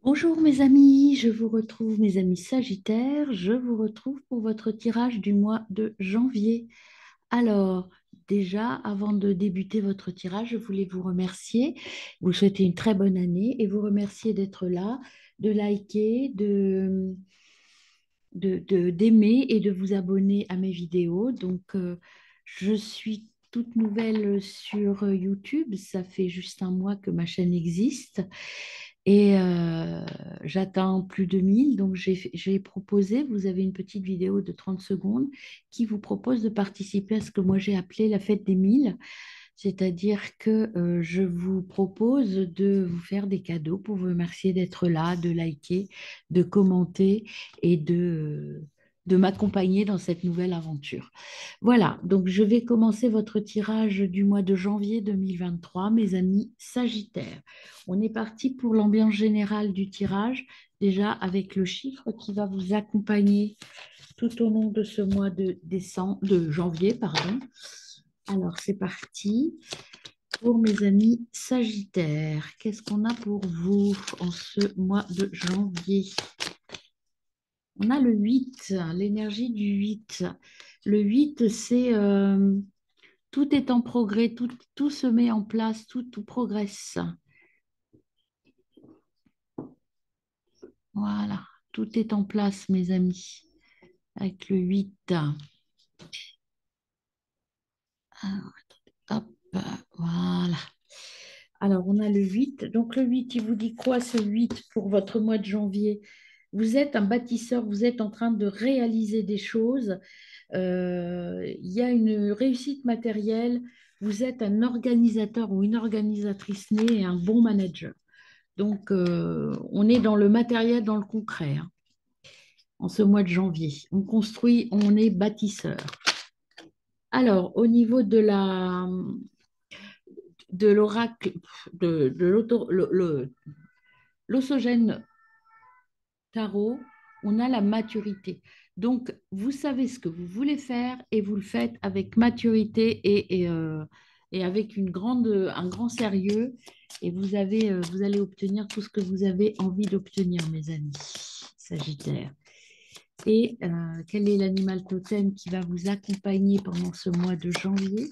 Bonjour mes amis, je vous retrouve mes amis Sagittaires, je vous retrouve pour votre tirage du mois de janvier. Alors, déjà, avant de débuter votre tirage, je voulais vous remercier, vous souhaiter une très bonne année et vous remercier d'être là, de liker, d'aimer et de vous abonner à mes vidéos. Je suis toute nouvelle sur YouTube. Ça fait juste un mois que ma chaîne existe et j'atteins plus de 1000. Donc, j'ai proposé, vous avez une petite vidéo de 30 secondes qui vous propose de participer à ce que moi j'ai appelé la fête des 1000. C'est-à-dire que je vous propose de vous faire des cadeaux pour vous remercier d'être là, de liker, de commenter et de m'accompagner dans cette nouvelle aventure. Voilà, donc je vais commencer votre tirage du mois de janvier 2023, mes amis Sagittaires. On est parti pour l'ambiance générale du tirage, déjà avec le chiffre qui va vous accompagner tout au long de ce mois de janvier, pardon. Alors, c'est parti pour mes amis Sagittaires. Qu'est-ce qu'on a pour vous en ce mois de janvier? On a le 8, l'énergie du 8. Le 8, c'est tout est en progrès, tout se met en place, tout progresse. Voilà, tout est en place, mes amis, avec le 8. Alors, hop, voilà. Alors, on a le 8. Donc, le 8, il vous dit quoi ce 8 pour votre mois de janvier? Vous êtes un bâtisseur, vous êtes en train de réaliser des choses. Il y a une réussite matérielle. Vous êtes un organisateur ou une organisatrice née et un bon manager. Donc, on est dans le matériel, dans le concret, hein, en ce mois de janvier. On construit, on est bâtisseur. Alors, au niveau de l'oracle, de l'osogène tarot, on a la maturité. Donc, vous savez ce que vous voulez faire et vous le faites avec maturité et avec un grand sérieux. Et vous allez obtenir tout ce que vous avez envie d'obtenir, mes amis Sagittaire. Et quel est l'animal totem qui va vous accompagner pendant ce mois de janvier?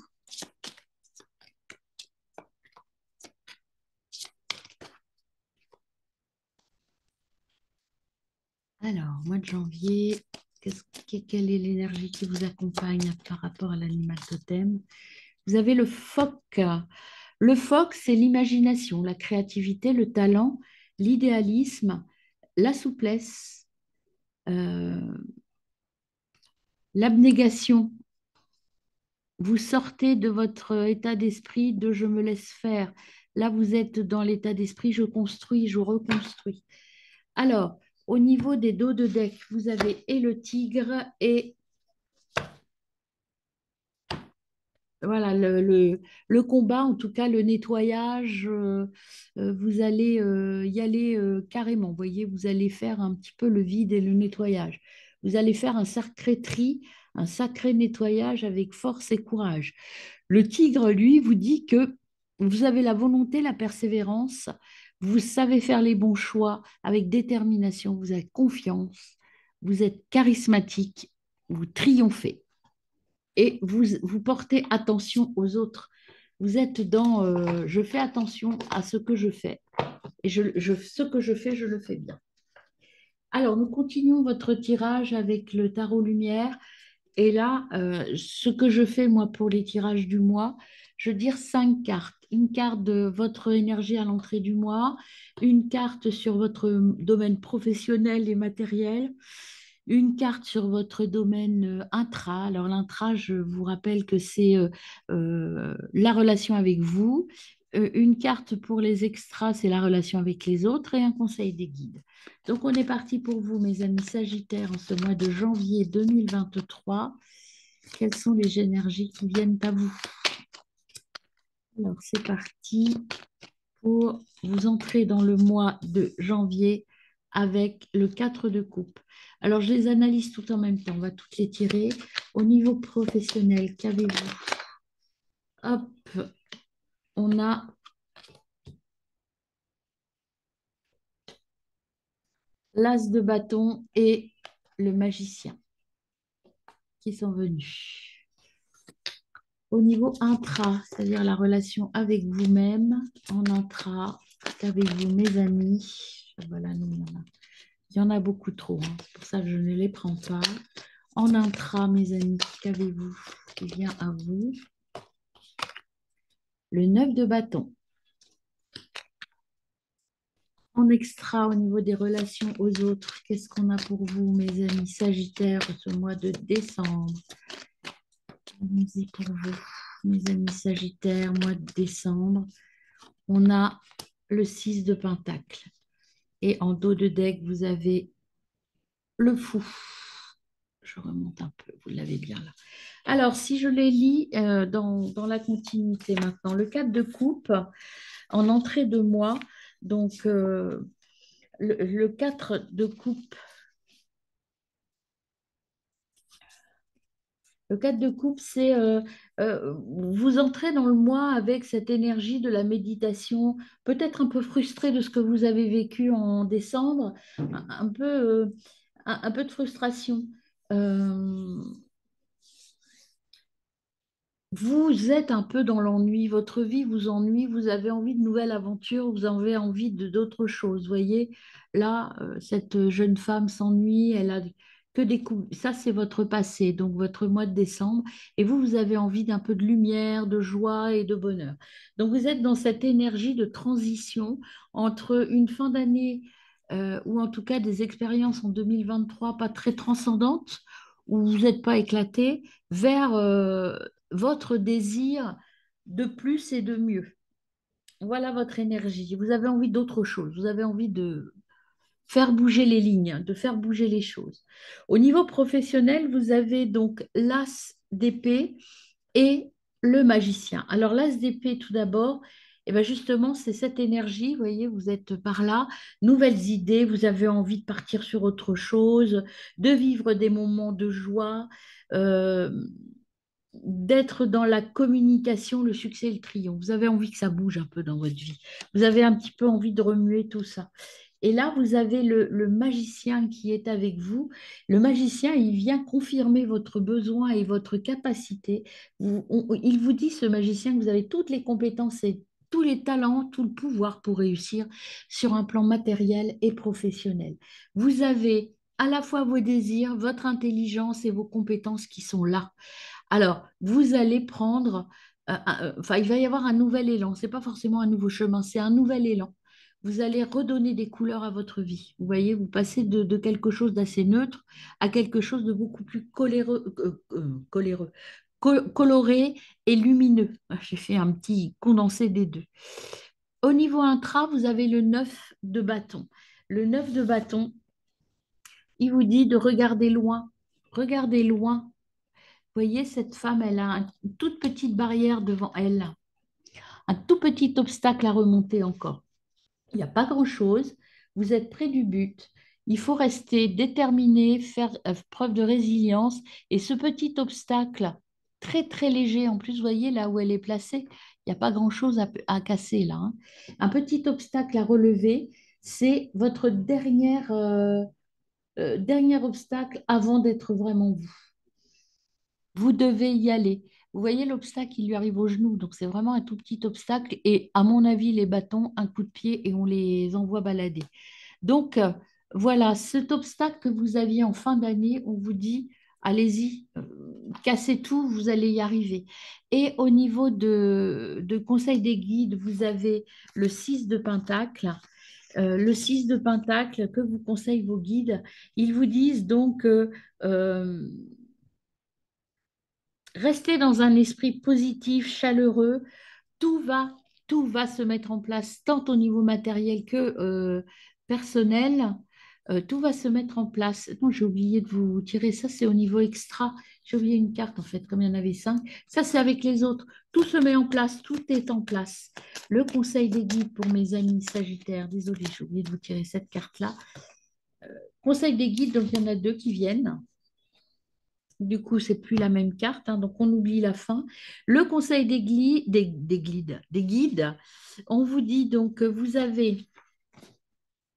Alors, mois de janvier, quelle est l'énergie qui vous accompagne par rapport à l'animal totem? Vous avez le phoque. Le phoque, c'est l'imagination, la créativité, le talent, l'idéalisme, la souplesse, euh, l'abnégation. Vous sortez de votre état d'esprit de je me laisse faire. Là, vous êtes dans l'état d'esprit je construis, je reconstruis. Alors, au niveau des dos de deck, vous avez et le tigre et voilà, le combat, en tout cas le nettoyage, vous allez y aller carrément. Vous voyez, vous allez faire un petit peu le vide et le nettoyage. Vous allez faire un sacré tri, un sacré nettoyage avec force et courage. Le tigre, lui, vous dit que vous avez la volonté, la persévérance, vous savez faire les bons choix avec détermination, vous avez confiance, vous êtes charismatique, vous triomphez et vous portez attention aux autres. Vous êtes dans je fais attention à ce que je fais. Et ce que je fais, je le fais bien. Alors, nous continuons votre tirage avec le tarot lumière. Et là, ce que je fais, moi, pour les tirages du mois, je dire 5 cartes. Une carte de votre énergie à l'entrée du mois, une carte sur votre domaine professionnel et matériel, une carte sur votre domaine intra. Alors l'intra, je vous rappelle que c'est la relation avec vous. Une carte pour les extras, c'est la relation avec les autres et un conseil des guides. Donc on est parti pour vous, mes amis Sagittaires, en ce mois de janvier 2023. Quelles sont les énergies qui viennent à vous? Alors c'est parti pour vous entrer dans le mois de janvier avec le 4 de coupe. Alors, je les analyse tout en même temps. On va toutes les tirer. Au niveau professionnel, qu'avez-vous? Hop, on a l'as de bâton et le magicien qui sont venus. Au niveau intra, c'est-à-dire la relation avec vous-même, en intra, qu'avez-vous, mes amis? Voilà, nous, il y en a beaucoup trop, hein. C'est pour ça que je ne les prends pas. En intra, mes amis, qu'avez-vous qui vient à vous? Le 9 de bâton. En extra, au niveau des relations aux autres, qu'est-ce qu'on a pour vous, mes amis Sagittaires, ce mois de décembre? Allons-y pour vous, mes amis Sagittaires, mois de décembre. On a le 6 de Pentacle. Et en dos de deck, vous avez le fou. Je remonte un peu, vous l'avez bien là. Alors, si je les lis dans la continuité maintenant, le 4 de coupe en entrée de mois, donc le 4 de coupe. Le 4 de coupe, c'est vous entrez dans le mois avec cette énergie de la méditation, peut-être un peu frustré de ce que vous avez vécu en décembre, un peu, un peu de frustration. Euh, Vous êtes un peu dans l'ennui, votre vie vous ennuie, vous avez envie de nouvelles aventures, vous avez envie de d'autres choses. Vous voyez, là, cette jeune femme s'ennuie, elle a que des coups. Ça, c'est votre passé, donc votre mois de décembre. Et vous, vous avez envie d'un peu de lumière, de joie et de bonheur. Donc, vous êtes dans cette énergie de transition entre une fin d'année, ou en tout cas des expériences en 2023 pas très transcendantes, où vous n'êtes pas éclaté, vers votre désir de plus et de mieux. Voilà votre énergie. Vous avez envie d'autre chose. Vous avez envie de faire bouger les lignes, de faire bouger les choses. Au niveau professionnel, vous avez donc l'as d'épée et le magicien. Alors l'as d'épée, tout d'abord, et bien justement, c'est cette énergie, vous voyez, vous êtes par là, nouvelles idées, vous avez envie de partir sur autre chose, de vivre des moments de joie, euh, d'être dans la communication, le succès et le triomphe. Vous avez envie que ça bouge un peu dans votre vie. Vous avez un petit peu envie de remuer tout ça. Et là, vous avez le magicien qui est avec vous. Le magicien, il vient confirmer votre besoin et votre capacité. Il vous dit, ce magicien, que vous avez toutes les compétences et tous les talents, tout le pouvoir pour réussir sur un plan matériel et professionnel. Vous avez à la fois vos désirs, votre intelligence et vos compétences qui sont là. Alors, vous allez prendre, enfin, il va y avoir un nouvel élan. C'est pas forcément un nouveau chemin, c'est un nouvel élan. Vous allez redonner des couleurs à votre vie. Vous voyez, vous passez de quelque chose d'assez neutre à quelque chose de beaucoup plus coloré et lumineux. J'ai fait un petit condensé des deux. Au niveau intra, vous avez le 9 de bâton. Le 9 de bâton, il vous dit de regarder loin. Regardez loin. Vous voyez, cette femme, elle a une toute petite barrière devant elle, un tout petit obstacle à remonter encore. Il n'y a pas grand-chose. Vous êtes près du but. Il faut rester déterminé, faire preuve de résilience. Et ce petit obstacle, très très léger, en plus, vous voyez là où elle est placée, il n'y a pas grand-chose à casser là, hein. Un petit obstacle à relever, c'est votre dernier obstacle avant d'être vraiment vous. Vous devez y aller. Vous voyez l'obstacle, il lui arrive au genou, donc c'est vraiment un tout petit obstacle. Et à mon avis, les bâtons, un coup de pied et on les envoie balader. Donc voilà, cet obstacle que vous aviez en fin d'année, on vous dit, allez-y, cassez tout, vous allez y arriver. Et au niveau de conseil des guides, vous avez le 6 de Pentacle. Le 6 de Pentacle que vous conseillent vos guides, ils vous disent donc euh, restez dans un esprit positif, chaleureux. Tout va, tout va se mettre en place, tant au niveau matériel que personnel. Tout va se mettre en place. Non, j'ai oublié de vous tirer ça, c'est au niveau extra. J'ai oublié une carte en fait, comme il y en avait cinq. Ça, c'est avec les autres. Tout se met en place, tout est en place. Le conseil des guides pour mes amis Sagittaires. Désolée, j'ai oublié de vous tirer cette carte-là. Conseil des guides, donc il y en a deux qui viennent. Du coup, c'est plus la même carte, hein, donc on oublie la fin. Le conseil des guides, on vous dit donc que vous avez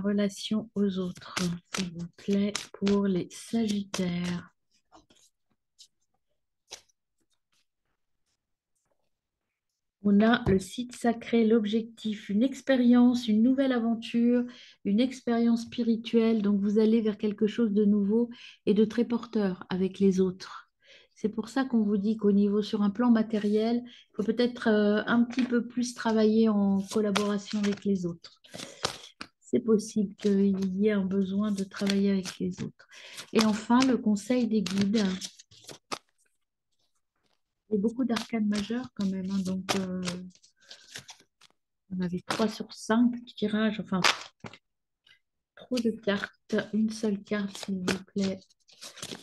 La relation aux autres, s'il vous plaît, pour les Sagittaires. On a le site sacré, l'objectif, une expérience, une nouvelle aventure, une expérience spirituelle. Donc vous allez vers quelque chose de nouveau et de très porteur avec les autres. C'est pour ça qu'on vous dit qu'au niveau, sur un plan matériel, il faut peut-être un petit peu plus travailler en collaboration avec les autres. C'est possible qu'il y ait un besoin de travailler avec les autres. Et enfin, le conseil des guides. Il y a beaucoup d'arcanes majeures quand même, hein, donc on avait 3 sur 5 tirages, enfin trop de cartes. Une seule carte, s'il vous plaît,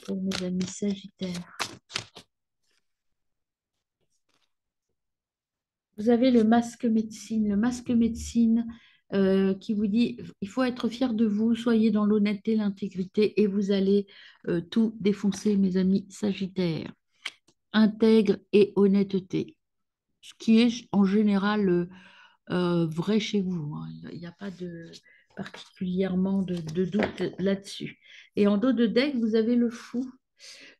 pour mes amis Sagittaires. Vous avez le masque médecine. Le masque médecine qui vous dit, il faut être fier de vous, soyez dans l'honnêteté, l'intégrité et vous allez tout défoncer, mes amis Sagittaires. Intègre et honnêteté, ce qui est en général vrai chez vous, hein. Il n'y a pas de particulièrement de doute là-dessus. Et en dos de deck, vous avez le fou.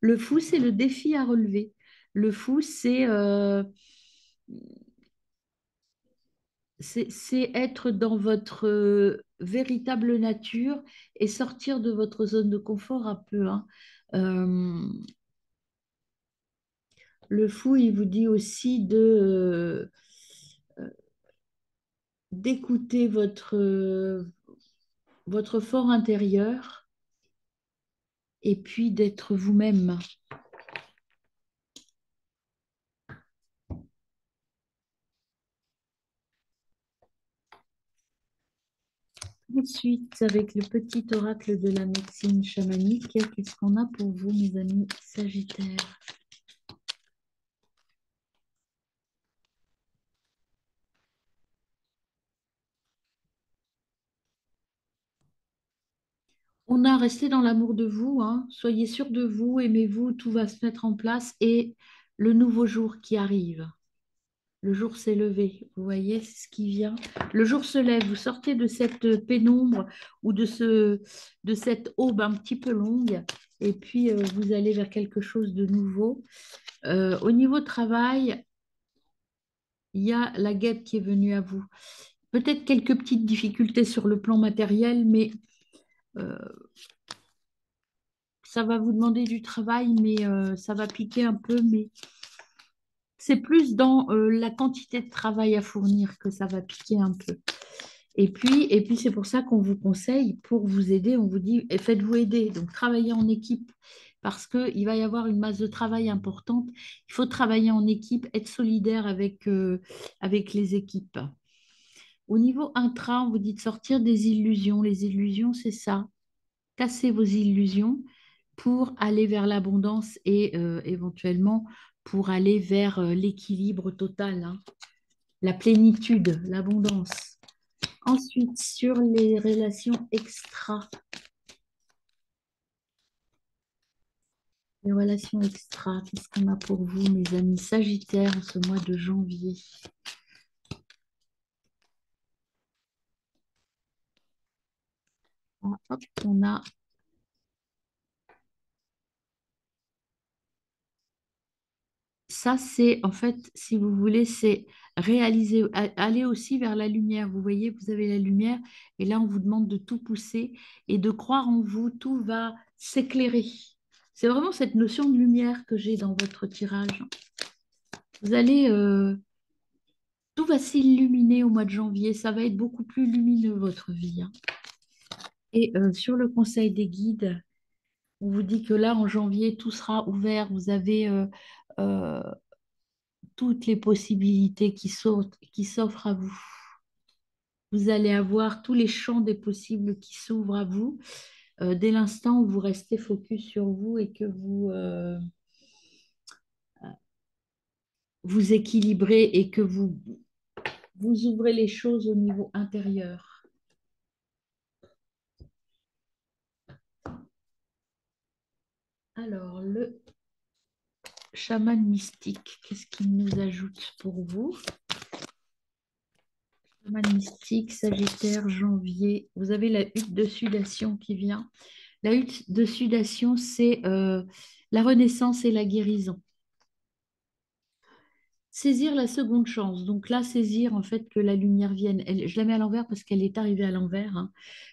Le fou, c'est le défi à relever. Le fou, c'est être dans votre véritable nature et sortir de votre zone de confort un peu, hein. Euh, le fou, il vous dit aussi d'écouter votre fort intérieur et puis d'être vous-même. Ensuite, avec le petit oracle de la médecine chamanique, qu'est-ce qu'on a pour vous, mes amis Sagittaires? On a resté dans l'amour de vous, hein. Soyez sûr de vous, aimez-vous, tout va se mettre en place et le nouveau jour qui arrive. Le jour s'est levé, vous voyez, c'est ce qui vient. Le jour se lève, vous sortez de cette pénombre ou de cette aube un petit peu longue et puis vous allez vers quelque chose de nouveau. Au niveau travail, il y a la guêpe qui est venue à vous. Peut-être quelques petites difficultés sur le plan matériel, mais euh, ça va vous demander du travail, mais ça va piquer un peu, mais c'est plus dans la quantité de travail à fournir que ça va piquer un peu. Et puis c'est pour ça qu'on vous conseille, pour vous aider, on vous dit, et faites-vous aider, donc travaillez en équipe, parce qu'il va y avoir une masse de travail importante. Il faut travailler en équipe, être solidaire avec les équipes. Au niveau intra, on vous dit de sortir des illusions. Les illusions, c'est ça. Cassez vos illusions pour aller vers l'abondance et éventuellement pour aller vers l'équilibre total, hein, la plénitude, l'abondance. Ensuite, sur les relations extra, qu'est-ce qu'on a pour vous, mes amis Sagittaires, en ce mois de janvier? Ah, hop, on a ça, c'est en fait, si vous voulez, c'est réaliser, aller aussi vers la lumière. Vous voyez, vous avez la lumière et là, on vous demande de tout pousser et de croire en vous. Tout va s'éclairer. C'est vraiment cette notion de lumière que j'ai dans votre tirage. Vous allez, tout va s'illuminer au mois de janvier. Ça va être beaucoup plus lumineux, votre vie, hein. Et sur le conseil des guides, on vous dit que là, en janvier, tout sera ouvert. Vous avez euh, toutes les possibilités qui s'offrent à vous. Vous allez avoir tous les champs des possibles qui s'ouvrent à vous dès l'instant où vous restez focus sur vous et que vous équilibrez et que vous ouvrez les choses au niveau intérieur. Alors, le chaman mystique, qu'est-ce qu'il nous ajoute pour vous? Chaman mystique, Sagittaire, janvier. Vous avez la hutte de sudation qui vient. La hutte de sudation, c'est la renaissance et la guérison. Saisir la seconde chance. Donc là, saisir en fait que la lumière vienne. Je la mets à l'envers parce qu'elle est arrivée à l'envers, hein.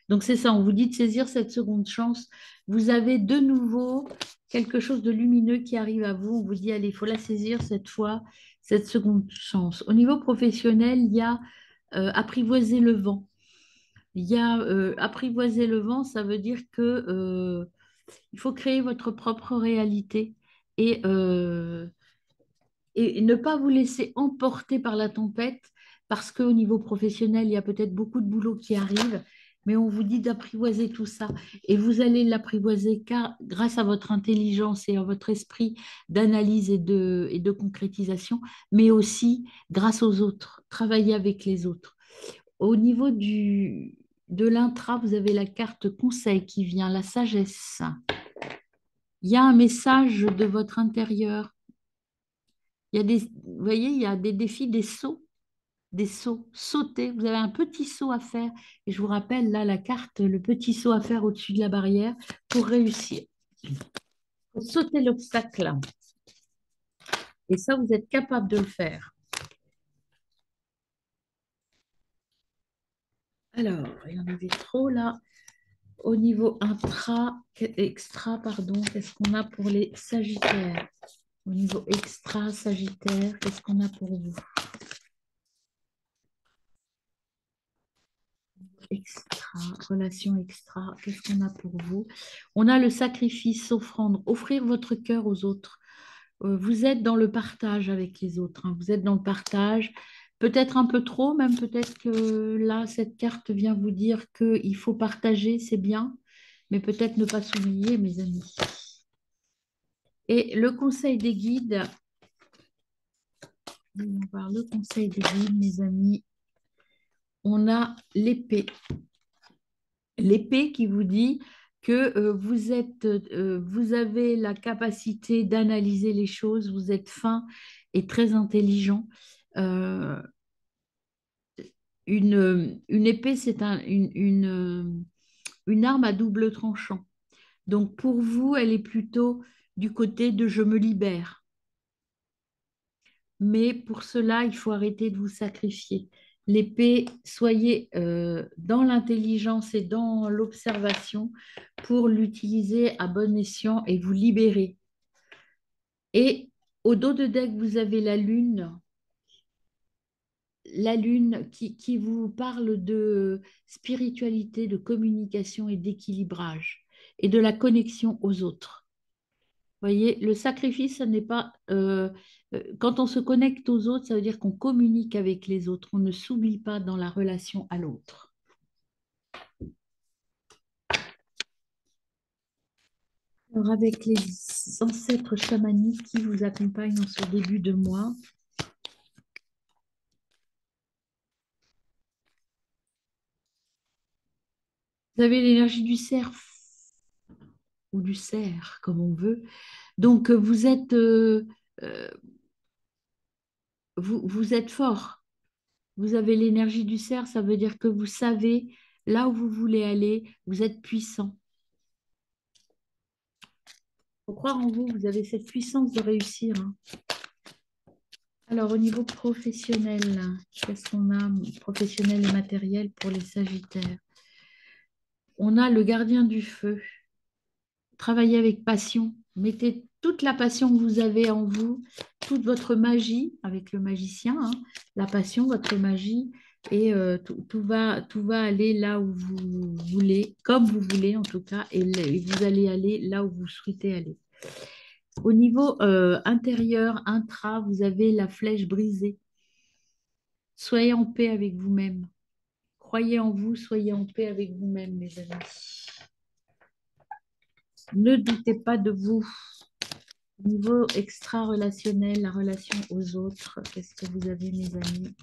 Donc c'est ça, on vous dit de saisir cette seconde chance. Vous avez de nouveau quelque chose de lumineux qui arrive à vous. On vous dit, allez, il faut la saisir cette fois, cette seconde chance. Au niveau professionnel, il y a apprivoiser le vent. Il y a apprivoiser le vent, ça veut dire que il faut créer votre propre réalité et, euh, et ne pas vous laisser emporter par la tempête, parce qu'au niveau professionnel, il y a peut-être beaucoup de boulot qui arrive, mais on vous dit d'apprivoiser tout ça. Et vous allez l'apprivoiser car, grâce à votre intelligence et à votre esprit d'analyse et de concrétisation, mais aussi grâce aux autres, travailler avec les autres. Au niveau de l'intra, vous avez la carte conseil qui vient, la sagesse. Il y a un message de votre intérieur. Il y a vous voyez, il y a des défis, des sauts, sauter. Vous avez un petit saut à faire. Et je vous rappelle là la carte, le petit saut à faire au-dessus de la barrière pour réussir. Il faut sauter l'obstacle. Et ça, vous êtes capable de le faire. Alors, il y en avait trop là. Au niveau extra, pardon, qu'est-ce qu'on a pour les Sagittaires? Au niveau extra, Sagittaire, qu'est-ce qu'on a pour vous? Extra, relation extra, qu'est-ce qu'on a pour vous? On a le sacrifice, offrande, offrir votre cœur aux autres. Vous êtes dans le partage avec les autres, hein. Vous êtes dans le partage, peut-être un peu trop, même peut-être que là, cette carte vient vous dire qu'il faut partager, c'est bien, mais peut-être ne pas s'oublier, mes amis. Et le conseil des guides, on va voir le conseil des guides, mes amis. On a l'épée. L'épée qui vous dit que vous avez la capacité d'analyser les choses, vous êtes fin et très intelligent. Euh, une épée, c'est une arme à double tranchant. Donc pour vous, elle est plutôt du côté de je me libère. Mais pour cela, il faut arrêter de vous sacrifier. L'épée, soyez dans l'intelligence et dans l'observation pour l'utiliser à bon escient et vous libérer. Et au dos de deck, vous avez la lune qui vous parle de spiritualité, de communication et d'équilibrage et de la connexion aux autres. Voyez, le sacrifice, ce n'est pas... quand on se connecte aux autres, ça veut dire qu'on communique avec les autres. On ne s'oublie pas dans la relation à l'autre. Alors, avec les ancêtres chamaniques qui vous accompagnent en ce début de mois, vous avez l'énergie du cerf ou du cerf, comme on veut. Donc, euh, vous êtes fort. Vous avez l'énergie du cerf, ça veut dire que vous savez là où vous voulez aller, vous êtes puissant. Il faut croire en vous, vous avez cette puissance de réussir, hein. Alors, au niveau professionnel, qu'est-ce qu'on a, professionnel et matériel pour les Sagittaires? On a le gardien du feu. Travaillez avec passion. Mettez toute la passion que vous avez en vous, toute votre magie avec le magicien, hein, la passion, votre magie, et tout va aller là où vous voulez, comme vous voulez en tout cas, et vous allez aller là où vous souhaitez aller. Au niveau intérieur, intra, vous avez la flèche brisée. Soyez en paix avec vous-même. Croyez en vous, soyez en paix avec vous-même, mes amis. Ne doutez pas de vous. Niveau extra-relationnel, la relation aux autres, qu'est-ce que vous avez, mes amis?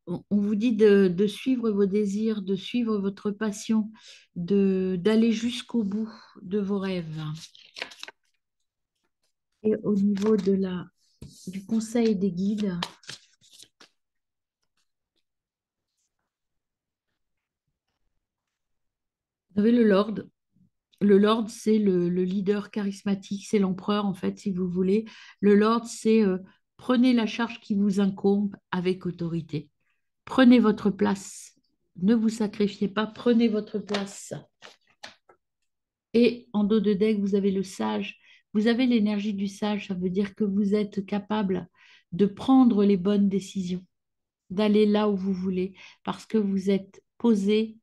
On vous dit de suivre vos désirs, de suivre votre passion, d'aller jusqu'au bout de vos rêves. Et au niveau de la du conseil des guides. Vous avez le Lord. Le Lord, c'est le leader charismatique, c'est l'empereur, en fait, si vous voulez. Le Lord, c'est prenez la charge qui vous incombe avec autorité. Prenez votre place. Ne vous sacrifiez pas, prenez votre place. Et en dos de deck, vous avez le sage. Vous avez l'énergie du sage, ça veut dire que vous êtes capable de prendre les bonnes décisions, d'aller là où vous voulez, parce que vous êtes posé,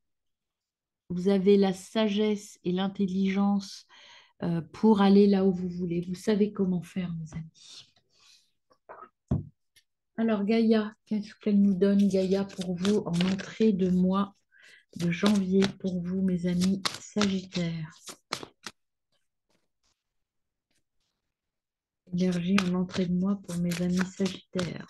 vous avez la sagesse et l'intelligence pour aller là où vous voulez. Vous savez comment faire, mes amis. Alors, Gaïa, qu'est-ce qu'elle nous donne, Gaïa, pour vous en entrée de mois de janvier, pour vous, mes amis Sagittaires? Énergie en entrée de mois pour mes amis Sagittaires.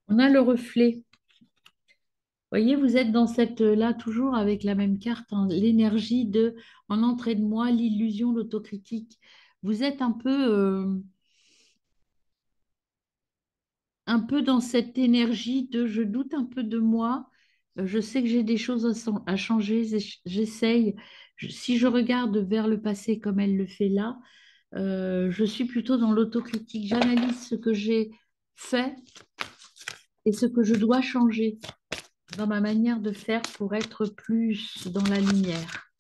On a le reflet. Vous voyez, vous êtes dans cette là toujours avec la même carte, hein, l'énergie de en entrée de mois, l'illusion, l'autocritique. Vous êtes un peu dans cette énergie de je doute un peu de moi, je sais que j'ai des choses à changer, j'essaye. Si je regarde vers le passé comme elle le fait là, je suis plutôt dans l'autocritique. J'analyse ce que j'ai fait et ce que je dois changer dans ma manière de faire pour être plus dans la lumière.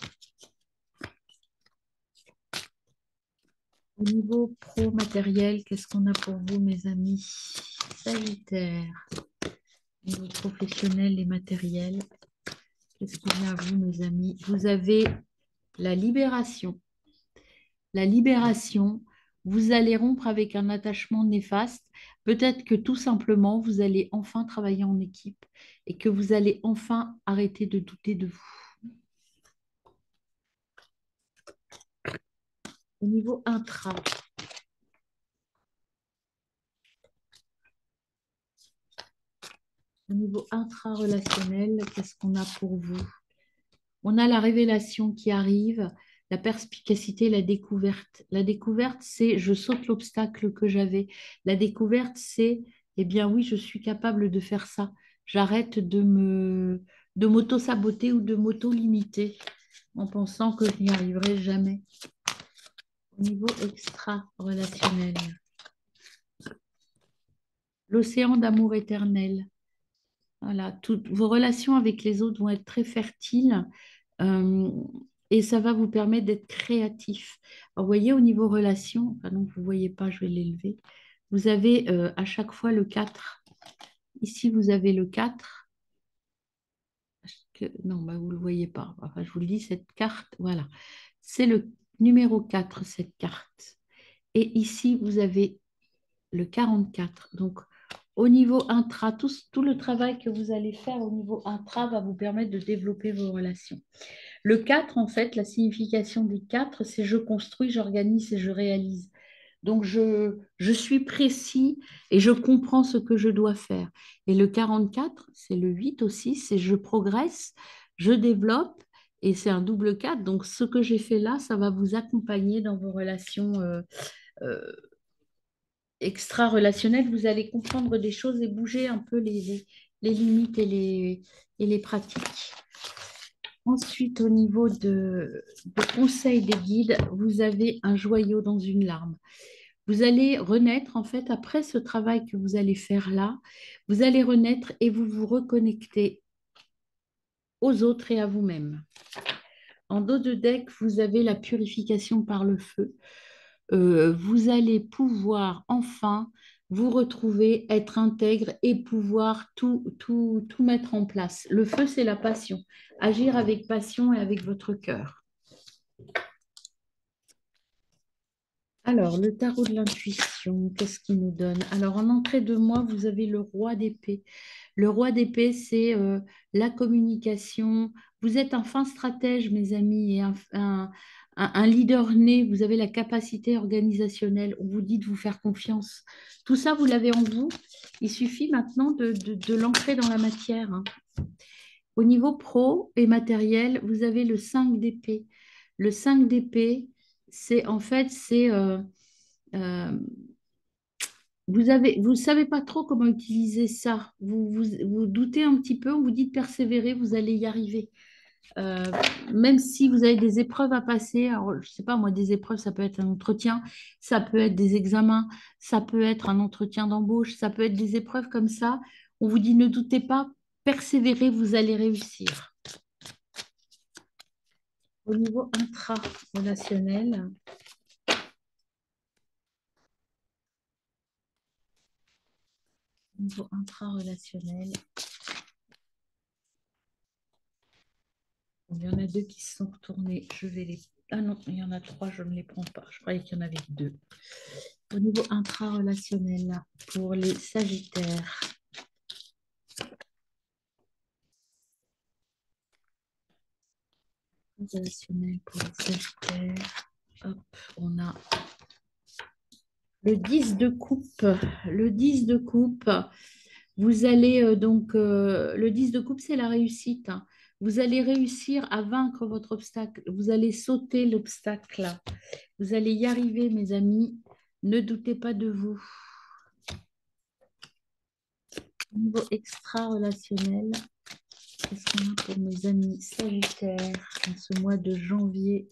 Au niveau pro-matériel, qu'est-ce qu'on a pour vous, mes amis Sagittaire? Au niveau professionnel et matériel, qu'est-ce qu'il y a à vous, mes amis? Vous avez la libération. La libération, vous allez rompre avec un attachement néfaste. Peut-être que tout simplement, vous allez enfin travailler en équipe et que vous allez enfin arrêter de douter de vous. Au niveau intra, au niveau intra-relationnel, qu'est-ce qu'on a pour vous? On a la révélation qui arrive, la perspicacité, la découverte. La découverte, c'est je saute l'obstacle que j'avais. La découverte, c'est eh bien oui, je suis capable de faire ça. J'arrête de m'auto-saboter ou de m'auto-limiter en pensant que je n'y arriverai jamais. Au niveau extra-relationnel, l'océan d'amour éternel. Voilà, toutes vos relations avec les autres vont être très fertiles. Euh, et ça va vous permettre d'être créatif. Alors, vous voyez, au niveau relation, enfin, donc vous ne voyez pas, je vais l'élever. Vous avez à chaque fois le 4. Ici, vous avez le 4. Non, bah, vous ne le voyez pas. Enfin, je vous le dis, cette carte, voilà. C'est le numéro 4, cette carte. Et ici, vous avez le 44. Donc, au niveau intra, tout le travail que vous allez faire au niveau intra va vous permettre de développer vos relations. Le 4, en fait, la signification du 4, c'est je construis, j'organise et je réalise. Donc, je suis précis et je comprends ce que je dois faire. Et le 44, c'est le 8 aussi, c'est je progresse, je développe et c'est un double 4. Donc, ce que j'ai fait là, ça va vous accompagner dans vos relations euh, extra-relationnelles. Vous allez comprendre des choses et bouger un peu les limites et les pratiques. Ensuite, au niveau de conseil des guides, vous avez un joyau dans une larme. Vous allez renaître, en fait, après ce travail que vous allez faire là, vous allez renaître et vous vous reconnecter aux autres et à vous-même. En dos de deck, vous avez la purification par le feu. Vous allez pouvoir enfin vous retrouver, être intègre et pouvoir tout mettre en place. Le feu, c'est la passion. Agir avec passion et avec votre cœur. Alors, le tarot de l'intuition, qu'est-ce qu'il nous donne? Alors, en entrée de mois, vous avez le roi d'épée. Le roi d'épée, c'est la communication. Vous êtes un fin stratège, mes amis, et un leader né. Vous avez la capacité organisationnelle. On vous dit de vous faire confiance. Tout ça, vous l'avez en vous. Il suffit maintenant de l'ancrer dans la matière, hein. Au niveau pro et matériel, vous avez le 5 d'épée. Le 5 d'épée, c'est en fait, c'est Euh, vous savez pas trop comment utiliser ça. Vous doutez un petit peu, on vous dit de persévérer, vous allez y arriver. Euh, Même si vous avez des épreuves à passer, alors je sais pas moi, des épreuves, ça peut être un entretien, ça peut être des examens, ça peut être un entretien d'embauche, ça peut être des épreuves comme ça. On vous dit ne doutez pas, persévérez, vous allez réussir. Au niveau intra-relationnel, au niveau intra-relationnel, il y en a deux qui se sont retournés. Je vais les. Ah non, il y en a trois, je ne les prends pas. Je croyais qu'il y en avait que deux. Au niveau intra-relationnel, pour les Sagittaires, relationnel pour les Sagittaires, hop, on a le 10 de coupe. Le 10 de coupe, vous allez le 10 de coupe, c'est la réussite, hein. Vous allez réussir à vaincre votre obstacle. Vous allez sauter l'obstacle. Vous allez y arriver, mes amis. Ne doutez pas de vous. Au niveau extra-relationnel, qu'est-ce qu'on a pour mes amis Sagittaires en ce mois de janvier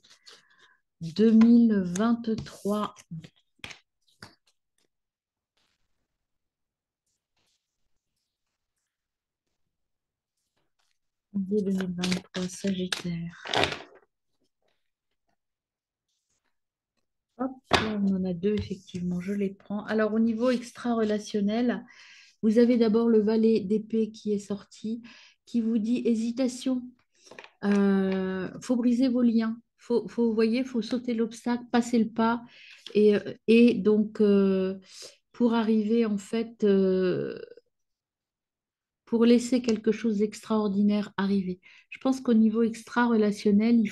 2023? Janvier 2023, Sagittaire. Hop, là, on en a deux, effectivement, je les prends. Alors, au niveau extra-relationnel, vous avez d'abord le valet d'épée qui est sorti, qui vous dit hésitation. Faut briser vos liens. Vous voyez, faut sauter l'obstacle, passer le pas. Et donc, pour arriver, en fait, pour laisser quelque chose d'extraordinaire arriver. Je pense qu'au niveau extra-relationnel, il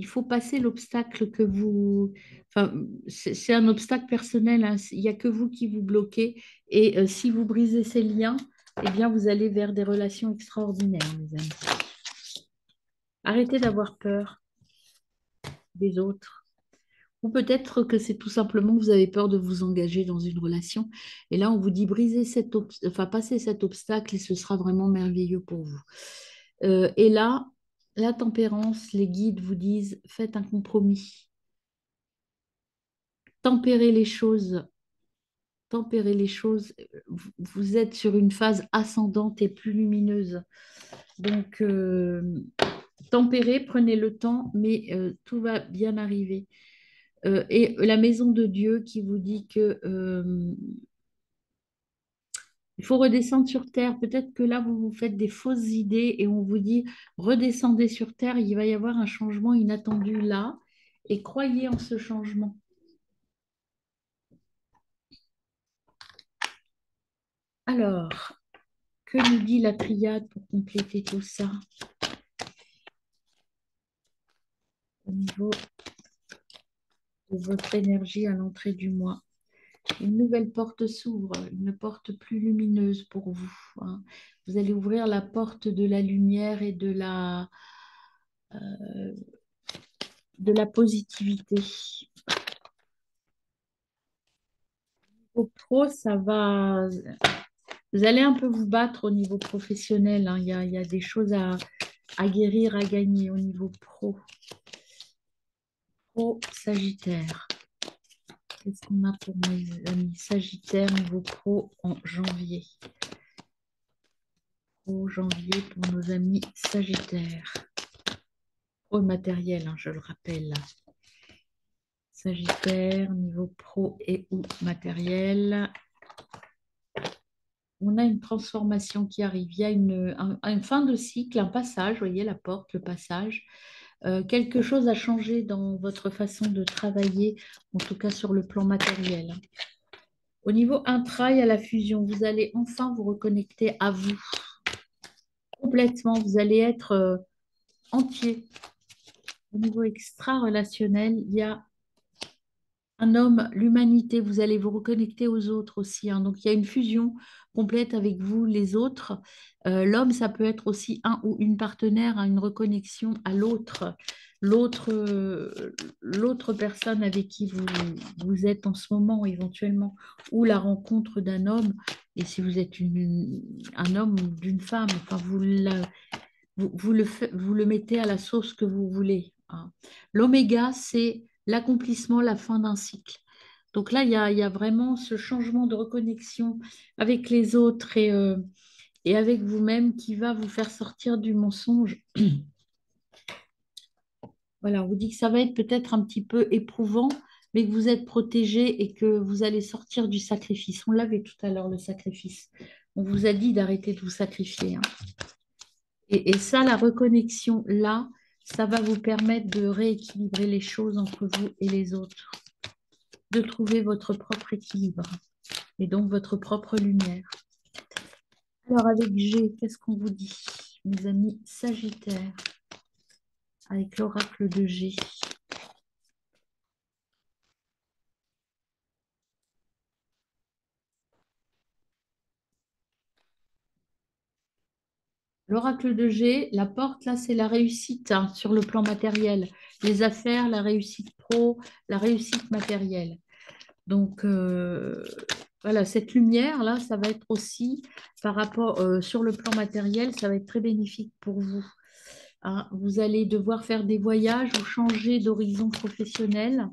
faut passer l'obstacle que vous... Enfin, c'est un obstacle personnel, hein. Il n'y a que vous qui vous bloquez. Et si vous brisez ces liens, eh bien, vous allez vers des relations extraordinaires, mes amis. Arrêtez d'avoir peur des autres. Ou peut-être que c'est tout simplement que vous avez peur de vous engager dans une relation. Et là, on vous dit enfin, passer cet obstacle et ce sera vraiment merveilleux pour vous. Et là, la tempérance, les guides vous disent, faites un compromis. Tempérez les choses. Tempérez les choses. Vous êtes sur une phase ascendante et plus lumineuse. Donc, tempérez, prenez le temps, mais tout va bien arriver. Et la maison de Dieu qui vous dit que il faut redescendre sur terre. Peut-être que là, vous vous faites des fausses idées et on vous dit redescendez sur terre, il va y avoir un changement inattendu là et croyez en ce changement. Alors, que nous dit la triade pour compléter tout ça au niveau de votre énergie à l'entrée du mois? Une nouvelle porte s'ouvre, une porte plus lumineuse pour vous, hein. Vous allez ouvrir la porte de la lumière et de la positivité. Au pro, ça va. Vous allez un peu vous battre au niveau professionnel, hein. Il y a des choses à guérir, à gagner au niveau pro. Pro Sagittaire. Qu'est-ce qu'on a pour mes amis Sagittaire niveau pro en janvier? Pro janvier pour nos amis Sagittaires. Pro matériel, hein, je le rappelle. Sagittaire, niveau pro et ou matériel. On a une transformation qui arrive. Il y a une fin de cycle, un passage, vous voyez la porte, le passage. Quelque chose a changé dans votre façon de travailler, en tout cas sur le plan matériel. Au niveau intra, il y a la fusion. Vous allez enfin vous reconnecter à vous complètement. Vous allez être entier. Au niveau extra-relationnel, il y a un homme, l'humanité, vous allez vous reconnecter aux autres aussi, hein. Donc, il y a une fusion complète avec vous, les autres. L'homme, ça peut être aussi un ou une partenaire, hein, une reconnexion à l'autre. l'autre personne avec qui vous êtes en ce moment éventuellement, ou la rencontre d'un homme, et si vous êtes un homme ou d'une femme, enfin, vous le mettez à la sauce que vous voulez, hein. L'oméga, c'est l'accomplissement, la fin d'un cycle. Donc là, il y a vraiment ce changement de reconnexion avec les autres et avec vous-même qui va vous faire sortir du mensonge. Voilà, on vous dit que ça va être peut-être un petit peu éprouvant, mais que vous êtes protégé et que vous allez sortir du sacrifice. On l'avait tout à l'heure, le sacrifice. On vous a dit d'arrêter de vous sacrifier, hein. Et ça, la reconnexion, là, ça va vous permettre de rééquilibrer les choses entre vous et les autres, de trouver votre propre équilibre et donc votre propre lumière. Alors avec G, qu'est-ce qu'on vous dit, mes amis Sagittaires, avec l'oracle de G? L'oracle de G, la porte, là, c'est la réussite, hein, sur le plan matériel. Les affaires, la réussite pro, la réussite matérielle. Donc, voilà, cette lumière-là, ça va être aussi, par rapport, sur le plan matériel, ça va être très bénéfique pour vous, hein. Vous allez devoir faire des voyages ou changer d'horizon professionnel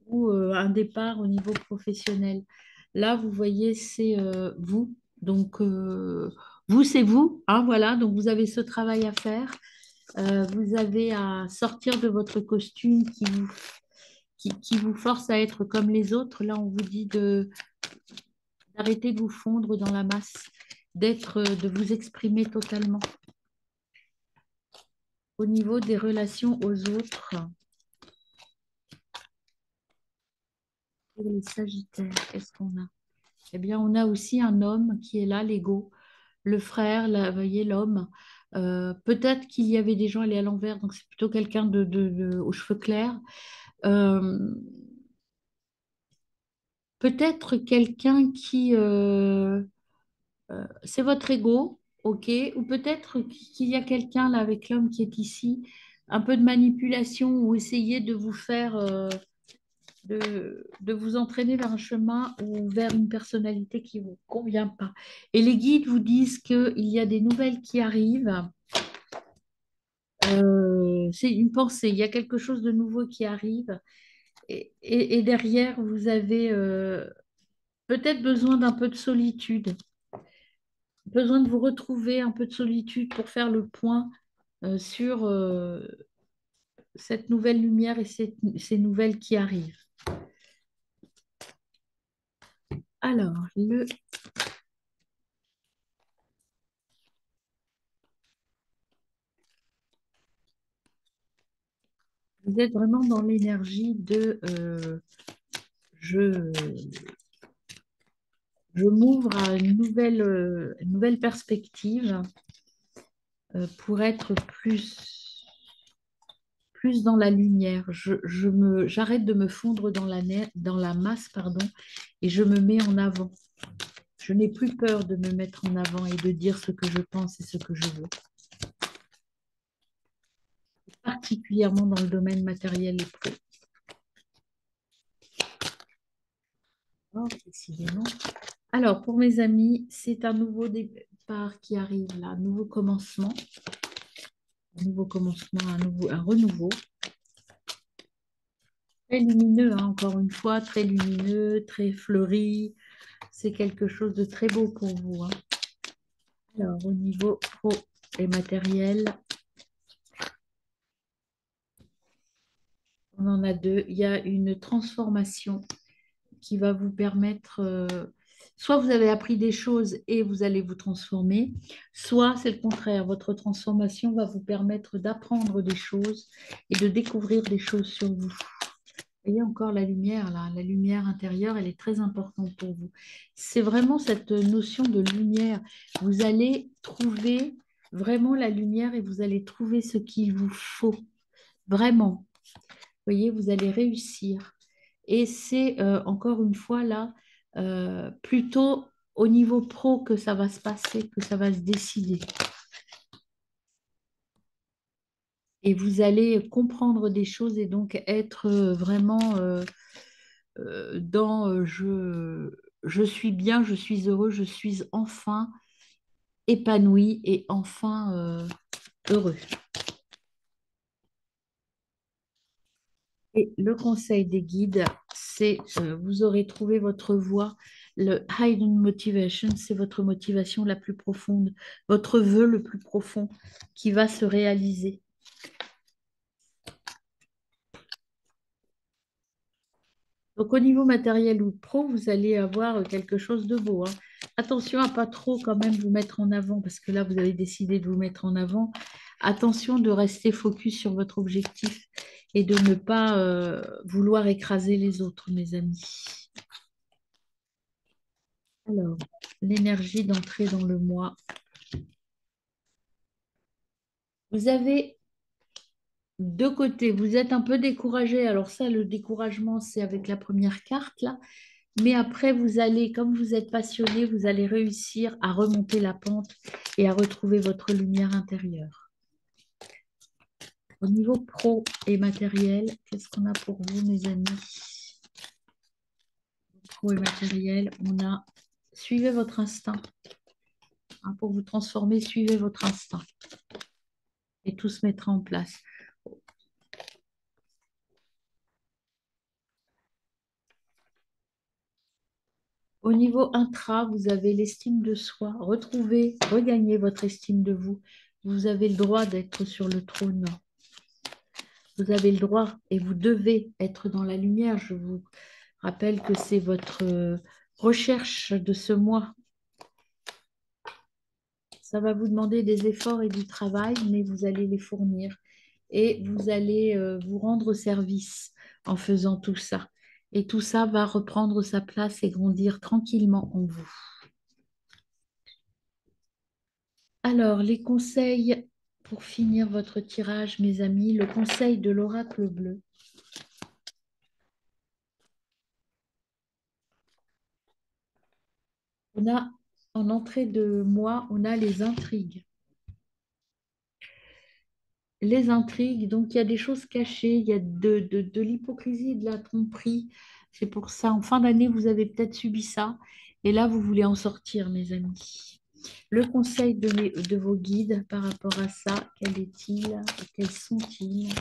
ou un départ au niveau professionnel. Là, vous voyez, c'est vous. Donc, vous, c'est vous, hein, voilà. Donc, vous avez ce travail à faire. Vous avez à sortir de votre costume qui vous force à être comme les autres. Là, on vous dit d'arrêter de vous fondre dans la masse, de vous exprimer totalement. Au niveau des relations aux autres, pour les Sagittaires, qu'est-ce qu'on a? Eh bien, on a aussi un homme qui est là, l'ego, le frère, vous voyez, l'homme. Peut-être qu'il y avait des gens allés à l'envers, donc c'est plutôt quelqu'un aux cheveux clairs. Euh, Peut-être quelqu'un c'est votre ego, ok, ou peut-être qu'il y a quelqu'un là avec l'homme qui est ici, un peu de manipulation ou essayer de vous faire, de vous entraîner vers un chemin ou vers une personnalité qui ne vous convient pas. Et les guides vous disent qu'il y a des nouvelles qui arrivent. C'est une pensée, il y a quelque chose de nouveau qui arrive. Et derrière, vous avez peut-être besoin d'un peu de solitude, besoin de vous retrouver un peu de solitude pour faire le point sur cette nouvelle lumière et ces nouvelles qui arrivent. Alors, vous êtes vraiment dans l'énergie de je, je m'ouvre à une nouvelle perspective pour être plus dans la lumière. J'arrête de me fondre dans la masse, pardon, et je me mets en avant. Je n'ai plus peur de me mettre en avant et de dire ce que je pense et ce que je veux, particulièrement dans le domaine matériel et pro. Oh, décidément. Alors, pour mes amis, c'est un nouveau départ qui arrive là, un nouveau commencement, un renouveau. Très lumineux, hein, encore une fois, très lumineux, très fleuri. C'est quelque chose de très beau pour vous, hein. Alors, au niveau pro et matériel, on en a deux. Il y a une transformation qui va vous permettre, soit vous avez appris des choses et vous allez vous transformer, soit c'est le contraire, votre transformation va vous permettre d'apprendre des choses et de découvrir des choses sur vous. Vous voyez encore la lumière, là, la lumière intérieure, elle est très importante pour vous. C'est vraiment cette notion de lumière. Vous allez trouver vraiment la lumière et vous allez trouver ce qu'il vous faut. Vraiment. Vous voyez, vous allez réussir. Et c'est encore une fois là, plutôt au niveau pro que ça va se passer, que ça va se décider. et vous allez comprendre des choses et donc être vraiment dans je suis bien, je suis heureux, je suis enfin épanoui et enfin heureux. Et le conseil des guides, c'est vous aurez trouvé votre voie. Le hidden motivation, c'est votre motivation la plus profonde, votre vœu le plus profond qui va se réaliser. Donc au niveau matériel ou pro, vous allez avoir quelque chose de beau, hein. Attention à pas trop quand même vous mettre en avant, parce que là, vous avez décidé de vous mettre en avant. Attention de rester focus sur votre objectif et de ne pas vouloir écraser les autres, mes amis. Alors, l'énergie d'entrer dans le mois. Vous avez deux côtés. Vous êtes un peu découragé. Alors ça, le découragement, c'est avec la première carte, là. Mais après, vous allez, comme vous êtes passionné, vous allez réussir à remonter la pente et à retrouver votre lumière intérieure. Au niveau pro et matériel, qu'est-ce qu'on a pour vous, mes amis? Pro et matériel, on a suivez votre instinct. Hein, pour vous transformer, suivez votre instinct et tout se mettra en place. Au niveau intra, vous avez l'estime de soi. Retrouvez, regagnez votre estime de vous. Vous avez le droit d'être sur le trône. Vous avez le droit et vous devez être dans la lumière. Je vous rappelle que c'est votre recherche de ce mois. Ça va vous demander des efforts et du travail, mais vous allez les fournir et vous allez vous rendre service en faisant tout ça. Et tout ça va reprendre sa place et grandir tranquillement en vous. Alors, les conseils pour finir votre tirage, mes amis, le conseil de l'oracle bleu. On a en entrée de mois, on a les intrigues. Les intrigues, donc il y a des choses cachées, il y a de l'hypocrisie et de la tromperie. C'est pour ça, en fin d'année, vous avez peut-être subi ça. Et là, vous voulez en sortir, mes amis. Le conseil de vos guides par rapport à ça, quel est-il? Quels sont-ils?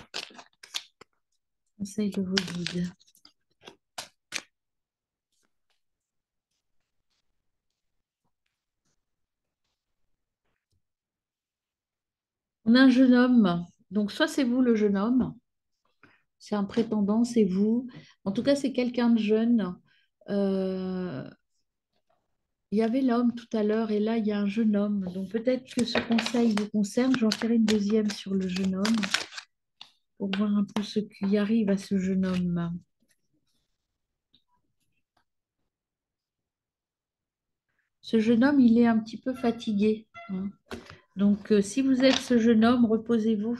Conseil de vos guides. On a un jeune homme. Donc, soit c'est vous le jeune homme, c'est un prétendant, c'est vous. En tout cas, c'est quelqu'un de jeune. Euh, il y avait l'homme tout à l'heure et là, il y a un jeune homme. Donc, peut-être que ce conseil vous concerne. J'en ferai une deuxième sur le jeune homme pour voir un peu ce qui arrive à ce jeune homme. Ce jeune homme, il est un petit peu fatigué, hein. Donc, si vous êtes ce jeune homme, reposez-vous.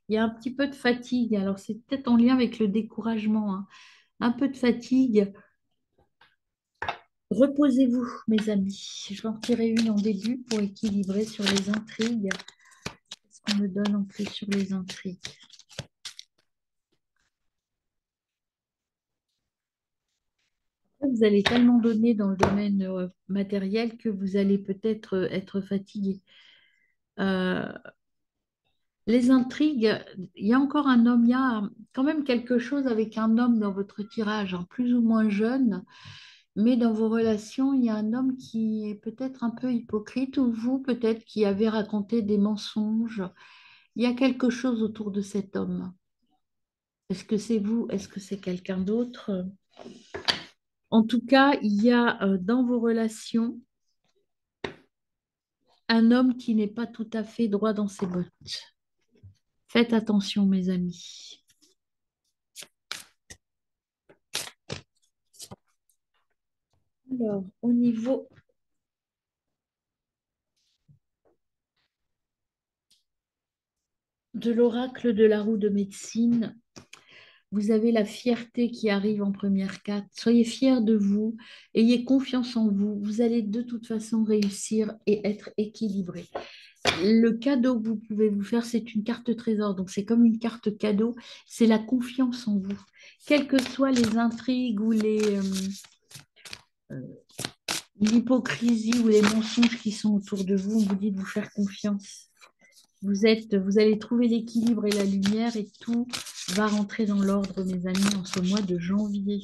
Il y a un petit peu de fatigue. Alors, c'est peut-être en lien avec le découragement, hein. Un peu de fatigue. Reposez-vous, mes amis. Je vais en tirer une en début pour équilibrer sur les intrigues. Qu'est-ce qu'on me donne en plus sur les intrigues? Vous allez tellement donner dans le domaine matériel que vous allez peut-être être fatigué. Euh, les intrigues, il y a encore un homme, il y a quand même quelque chose avec un homme dans votre tirage, hein, plus ou moins jeune, mais dans vos relations, il y a un homme qui est peut-être un peu hypocrite ou vous peut-être qui avez raconté des mensonges. Il y a quelque chose autour de cet homme. Est-ce que c'est vous? Est-ce que c'est quelqu'un d'autre? En tout cas, il y a dans vos relations un homme qui n'est pas tout à fait droit dans ses bottes. Faites attention, mes amis. Alors, au niveau de l'oracle de la roue de médecine, Vous avez la fierté qui arrive en première carte. Soyez fiers de vous, ayez confiance en vous. Vous allez de toute façon réussir et être équilibré. Le cadeau que vous pouvez vous faire, c'est une carte trésor. Donc, c'est comme une carte cadeau. C'est la confiance en vous. Quelles que soient les intrigues ou l'hypocrisie ou les mensonges qui sont autour de vous, on vous dit de vous faire confiance. Vous allez trouver l'équilibre et la lumière et tout va rentrer dans l'ordre, mes amis, en ce mois de janvier.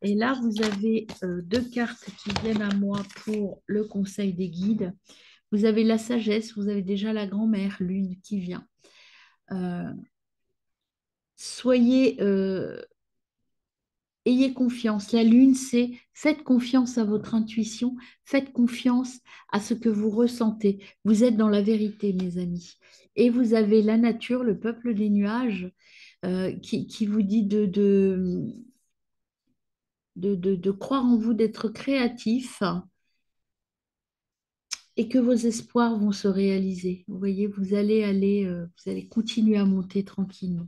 Et là, vous avez deux cartes qui viennent à moi pour le conseil des guides. Vous avez la sagesse, vous avez déjà la grand-mère, lune qui vient. Euh, soyez, ayez confiance. La lune, c'est faites confiance à votre intuition, faites confiance à ce que vous ressentez. Vous êtes dans la vérité, mes amis. Et vous avez la nature, le peuple des nuages, qui vous dit de croire en vous, d'être créatif et que vos espoirs vont se réaliser. Vous voyez, vous allez continuer à monter tranquillement.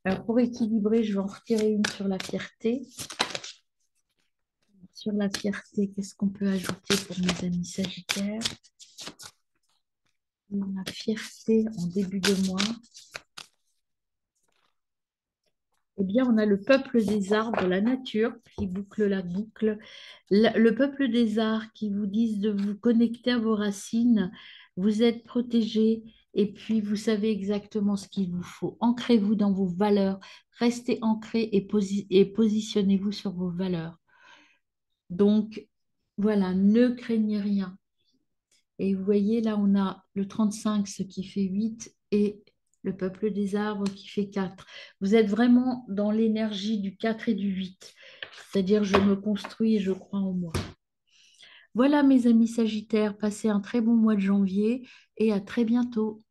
Alors, pour équilibrer, je vais en retirer une sur la fierté. Sur la fierté, qu'est-ce qu'on peut ajouter pour mes amis Sagittaires? La fierté en début de mois. Eh bien, on a le peuple des arbres, la nature qui boucle la boucle. Le peuple des arbres qui vous disent de vous connecter à vos racines. Vous êtes protégés et puis vous savez exactement ce qu'il vous faut. Ancrez-vous dans vos valeurs. Restez ancrés et positionnez-vous sur vos valeurs. Donc, voilà, ne craignez rien. Et vous voyez, là, on a le 35, ce qui fait 8, et le peuple des arbres qui fait 4. Vous êtes vraiment dans l'énergie du 4 et du 8. C'est-à-dire, je me construis et je crois en moi. Voilà, mes amis Sagittaires, passez un très bon mois de janvier et à très bientôt.